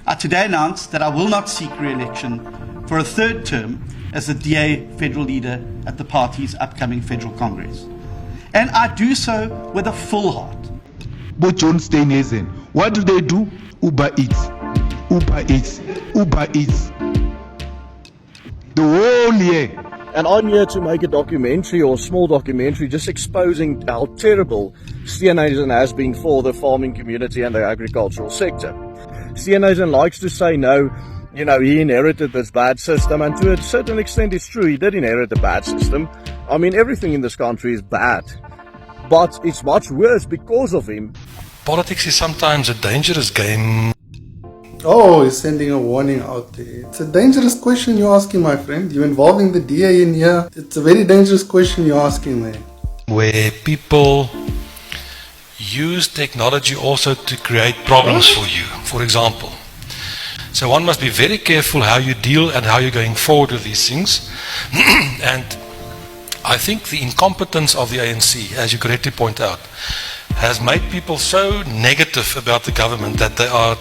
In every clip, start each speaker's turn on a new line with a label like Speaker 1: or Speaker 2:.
Speaker 1: I today announce that I will not seek re-election for a third term as the DA federal leader at the party's upcoming federal congress. And I do so with a full heart.
Speaker 2: But John Steenhuisen, what do? Uber Eats. Uber Eats. Uber Eats. The whole year.
Speaker 3: And I'm here to make a documentary or a small documentary just exposing how terrible Steenhuisen has been for the farming community and the agricultural sector. Steenhuisen likes to say no, you know, he inherited this bad system, and to a certain extent it's true, he did inherit a bad system. I mean, everything in this country is bad, but it's much worse because of him.
Speaker 4: Politics is sometimes a dangerous game.
Speaker 5: Oh, he's sending a warning out there. It's a dangerous question you're asking, my friend. You're involving the DA in here. It's a very dangerous question you're asking there.
Speaker 4: Where people use technology also to create problems for you, for example. So one must be very careful how you deal and how you're going forward with these things. And I think the incompetence of the ANC, as you correctly point out, has made people so negative about the government that they are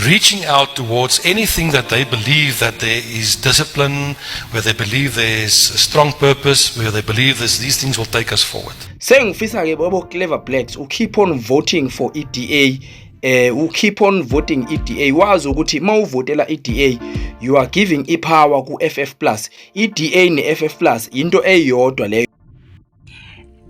Speaker 4: reaching out towards anything that they believe that there is discipline, where they believe there's a strong purpose, where they believe these things will take us forward.
Speaker 6: Sengifisa ke bobo clever blacks who keep on voting for EDA, who keep on voting EDA. Wazi ukuthi mawuvotela EDA you are giving ipower ku FF Plus. EDA ne FF Plus into eyodwa leyo.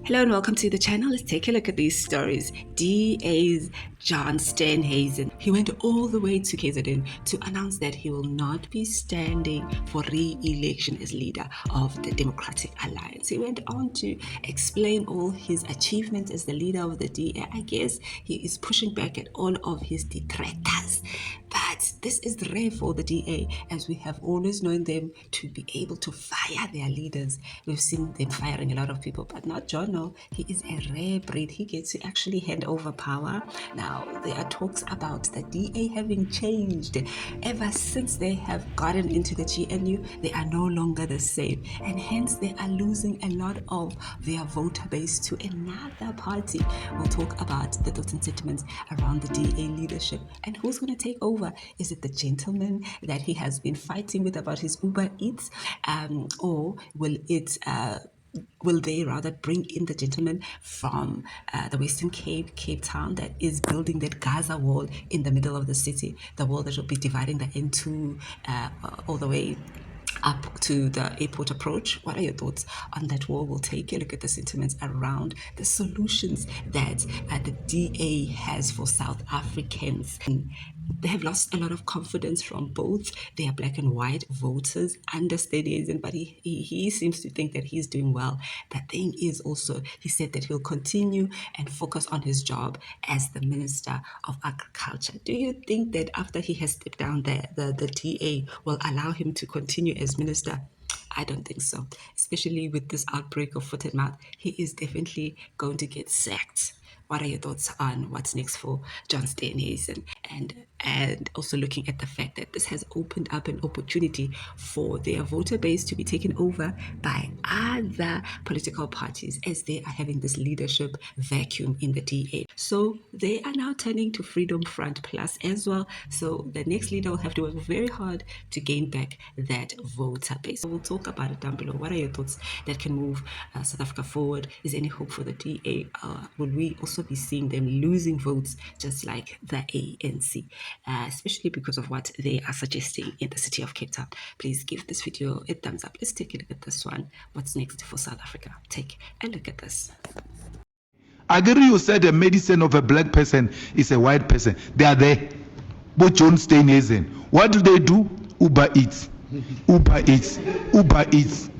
Speaker 7: Hello and welcome to the channel. Let's take a look at these stories. DA's John Steenhuisen. He went all the way to KZN to announce that he will not be standing for re-election as leader of the Democratic Alliance. He went on to explain all his achievements as the leader of the DA. I guess he is pushing back at all of his detractors. But this is rare for the DA, as we have always known them to be able to fire their leaders. We've seen them firing a lot of people, but not John. No, he is a rare breed. He gets to actually hand over power. Now, there are talks about the DA having changed. Ever since they have gotten into the GNU, they are no longer the same. And hence, they are losing a lot of their voter base to another party. We'll talk about the thoughts and sentiments around the DA leadership. And who's going to take over? Is it the gentleman that he has been fighting with about his Uber Eats? Or will they rather bring in the gentleman from the Western Cape, Cape Town, that is building that Gaza wall in the middle of the city, the wall that will be dividing the N2 all the way up to the airport approach? What are your thoughts on that wall? We'll take a look at the sentiments around the solutions that the DA has for South Africans. They have lost a lot of confidence from both their black and white voters under Steenhuisen, but he seems to think that he's doing well. The thing is also, he said that he'll continue and focus on his job as the Minister of Agriculture. Do you think that after he has stepped down there, the DA will allow him to continue as Minister? I don't think so, especially with this outbreak of foot and mouth. He is definitely going to get sacked. What are your thoughts on what's next for John Steenhuisen? And also looking at the fact that this has opened up an opportunity for their voter base to be taken over by other political parties, as they are having this leadership vacuum in the DA. So they are now turning to Freedom Front Plus as well. So the next leader will have to work very hard to gain back that voter base. We'll talk about it down below. What are your thoughts that can move South Africa forward? Is there any hope for the DA? Will we also be seeing them losing votes just like the ANC? Especially because of what they are suggesting in the city of Cape Town. Please give this video a thumbs up. Let's take a look at this one. What's next for South Africa? Take a look at this.
Speaker 2: I agree you said the medicine of a black person is a white person. They are there. But John Steenhuisen, what do? Uber Eats. Uber Eats. Uber Eats.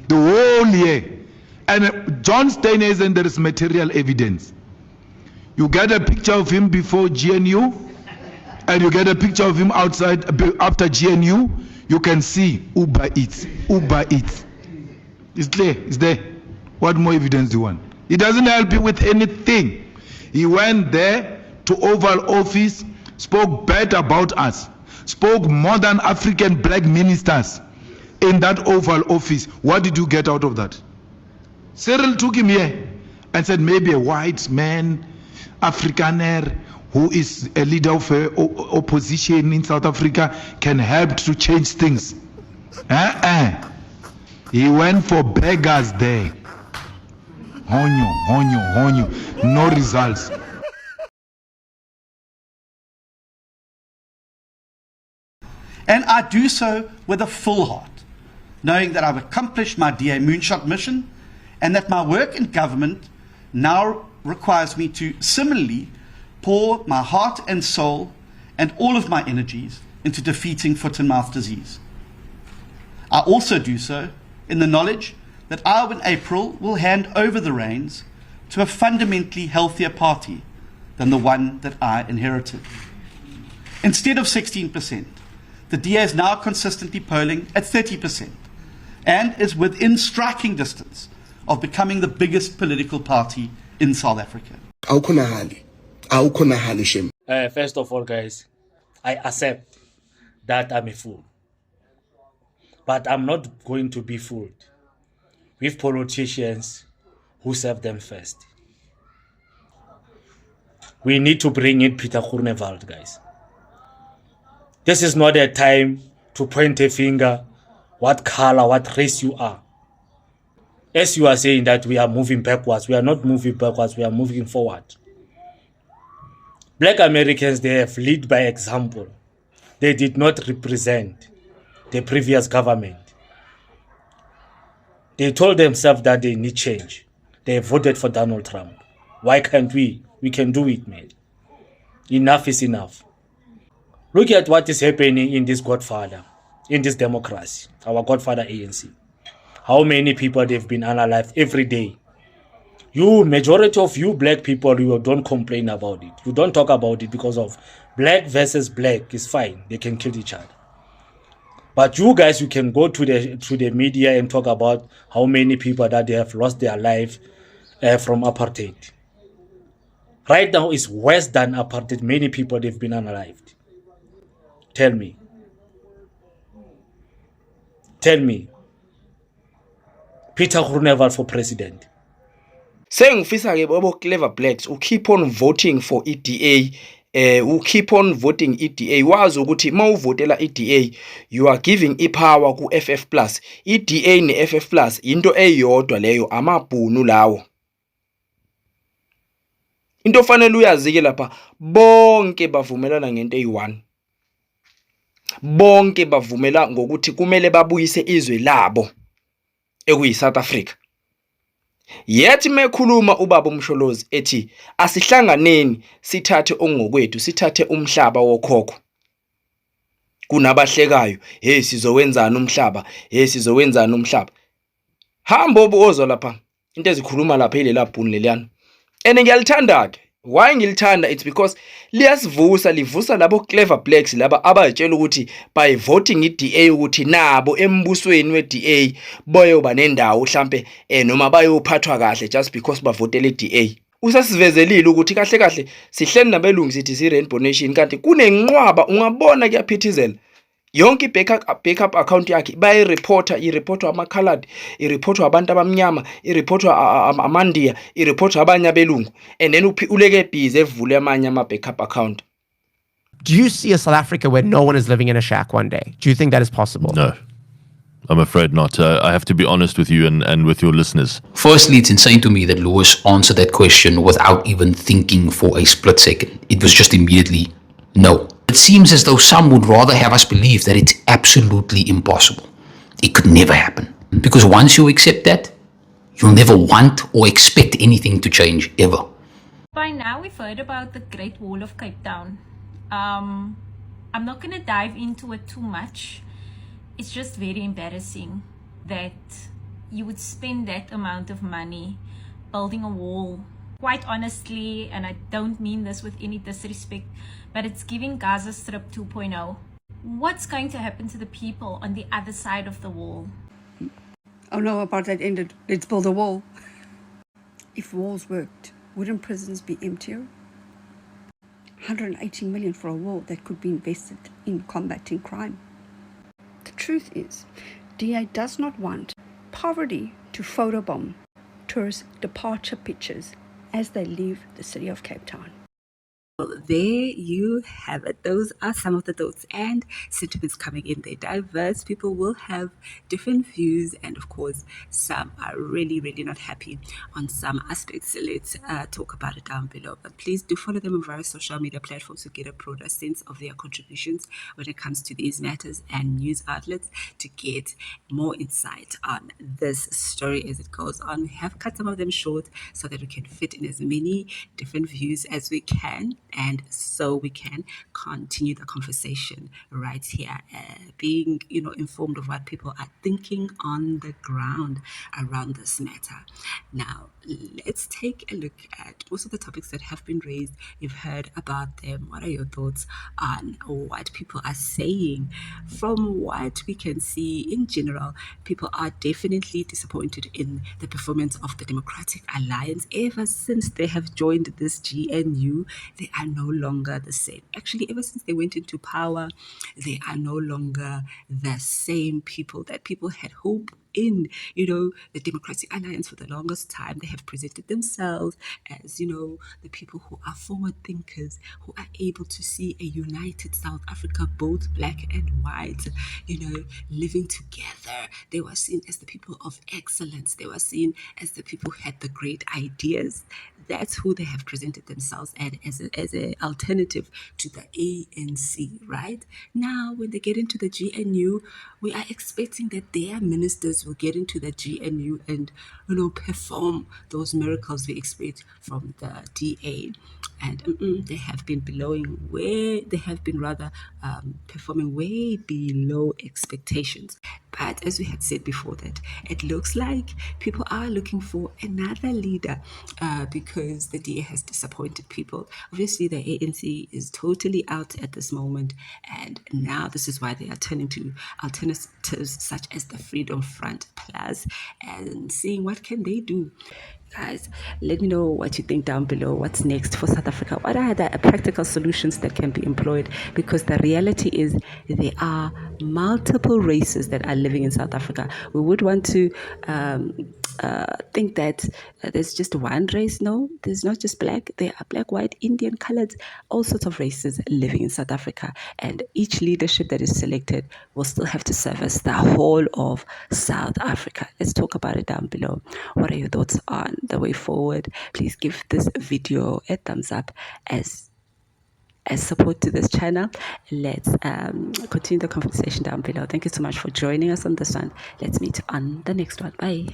Speaker 2: The whole year. And John Steenhuisen, there is material evidence. You get a picture of him before GNU, and you get a picture of him outside after GNU. You can see Uber Eats. Uber Eats. It's clear. It's there. What more evidence do you want? He doesn't help you with anything. He went there to Oval Office, spoke bad about us, spoke more than African black ministers in that Oval Office. What did you get out of that? Cyril took him here and said maybe a white man, Afrikaner, who is a leader of opposition in South Africa, can help to change things. He went for beggars there. Honyo, no results.
Speaker 1: And I do so with a full heart, knowing that I've accomplished my DA moonshot mission and that my work in government now requires me to similarly pour my heart and soul and all of my energies into defeating foot and mouth disease. I also do so in the knowledge that I, in April, will hand over the reins to a fundamentally healthier party than the one that I inherited. Instead of 16%, the DA is now consistently polling at 30% and is within striking distance of becoming the biggest political party in South Africa.
Speaker 8: First of all, guys, I accept that I'm a fool. But I'm not going to be fooled with politicians who serve them first. We need to bring in Peter Groenewald, guys. This is not a time to point a finger, what color, what race you are. As you are saying that we are moving backwards, we are not moving backwards, we are moving forward. Black Americans, they have led by example. They did not represent the previous government. They told themselves that they need change. They voted for Donald Trump. Why can't we? We can do it, man. Enough is enough. Look at what is happening in this Godfather, in this democracy, our Godfather ANC. How many people they've been unalived every day. You, majority of you black people, you don't complain about it. You don't talk about it because of black versus black is fine. They can kill each other. But you guys, you can go to the media and talk about how many people that they have lost their life from apartheid. Right now, it's worse than apartheid. Many people, they've been unalived. Tell me. Peter Groenewald for president.
Speaker 6: Sengifisa ke bobo clever blacks who keep on voting for EDA, who keep on voting EDA. Wazi ukuthi mawuvotela EDA, you are giving ipower ku FF Plus. EDA ne FF Plus into eyodwa leyo, amabhunu lawo. Into fanele uyazi ke lapha, bonke bavumelana ngento eyi1. Bonke bavumela ngokuthi kumele babuyise izwe labo ekuyi South Africa. Yethi mekhuluma ubaba uMsholozi ethi asihlanganeni sithathe ongokwethu, sithathe umhlaba wokhokho. Kunabahlekayo, hey sizowenzana umhlaba, hey sizowenzana umhlaba. Hamba obuzwa lapha, into ezikhuluma lapha ile labhuni leliyana. Ngiyalithanda ke. Why ngilithanda? It's because livusa labo clever blacks laba abatshela ukuthi by voting iDA ukuthi nabo embusweni weDA boyoba nendawo mhlambe noma bayophathwa kahle just because bavotele iDA. Usasivezelile ukuthi kahle kahle sihleli nabelungu sithi si Rainbow Nation kanti kunenqwaba ungabona kuyaphithizela. Yonke backup account yakhe i-reportwa ama-colored, i-reportwa abantu abamnyama, i-reportwa amandiya, i-reportwa abanye abelungu, and then uleke busy evule amanye ama-backup account.
Speaker 9: Do you see a South Africa where no one is living in a shack one day? Do you think that is possible?
Speaker 10: No, I'm afraid not. I have to be honest with you and with your listeners.
Speaker 11: Firstly, it's insane to me that Lewis answered that question without even thinking for a split second. It was just immediately no. It seems as though some would rather have us believe that it's absolutely impossible. It could never happen. Because once you accept that, you'll never want or expect anything to change ever.
Speaker 12: By now we've heard about the Great Wall of Cape Town. I'm not going to dive into it too much. It's just very embarrassing that you would spend that amount of money building a wall. Quite honestly, and I don't mean this with any disrespect, but it's giving Gaza Strip 2.0. What's going to happen to the people on the other side of the wall?
Speaker 13: Oh no, apartheid ended. Let's build a wall. If walls worked, wouldn't prisons be emptier? 180 million for a wall that could be invested in combating crime. The truth is, DA does not want poverty to photobomb tourist departure pictures as they leave the city of Cape Town.
Speaker 7: Well, there you have it. Those are some of the thoughts and sentiments coming in there. Diverse people will have different views, and of course, some are really, really not happy on some aspects. So let's talk about it down below. But please do follow them on various social media platforms to get a broader sense of their contributions when it comes to these matters, and news outlets to get more insight on this story as it goes on. We have cut some of them short so that we can fit in as many different views as we can, and so we can continue the conversation right here, being informed of what people are thinking on the ground around this matter. Now let's take a look at most of the topics that have been raised. You've heard about them. What are your thoughts on what people are saying? From what we can see in general, people are definitely disappointed in the performance of the Democratic Alliance. Ever since they have joined this GNU, they are no longer the same. Actually, ever since they went into power, they are no longer the same people that people had hoped in. The Democratic Alliance for the longest time, they have presented themselves as, the people who are forward thinkers, who are able to see a united South Africa, both black and white, living together. They were seen as the people of excellence. They were seen as the people who had the great ideas. That's who they have presented themselves as an alternative to the ANC, right? Now, when they get into the GNU, we are expecting that their ministers will get into the GNU and, perform those miracles we expect from the DA. And they have been performing way below expectations. But as we had said before, that it looks like people are looking for another leader because the DA has disappointed people. Obviously, the ANC is totally out at this moment, and now this is why they are turning to alternatives such as the Freedom Front Plus and seeing what can they do. Guys, let me know what you think down below. What's next for South Africa? What are the practical solutions that can be employed? Because the reality is there are multiple races that are living in South Africa. We would want to think that there's just one race. No, there's not just black. There are black, white, Indian, colored, all sorts of races living in South Africa. And each leadership that is selected will still have to service the whole of South Africa. Let's talk about it down below. What are your thoughts on the way forward? Please give this video a thumbs up as support to this channel. Let's continue the conversation down below. Thank you so much for joining us on this one. Let's meet on the next one. Bye.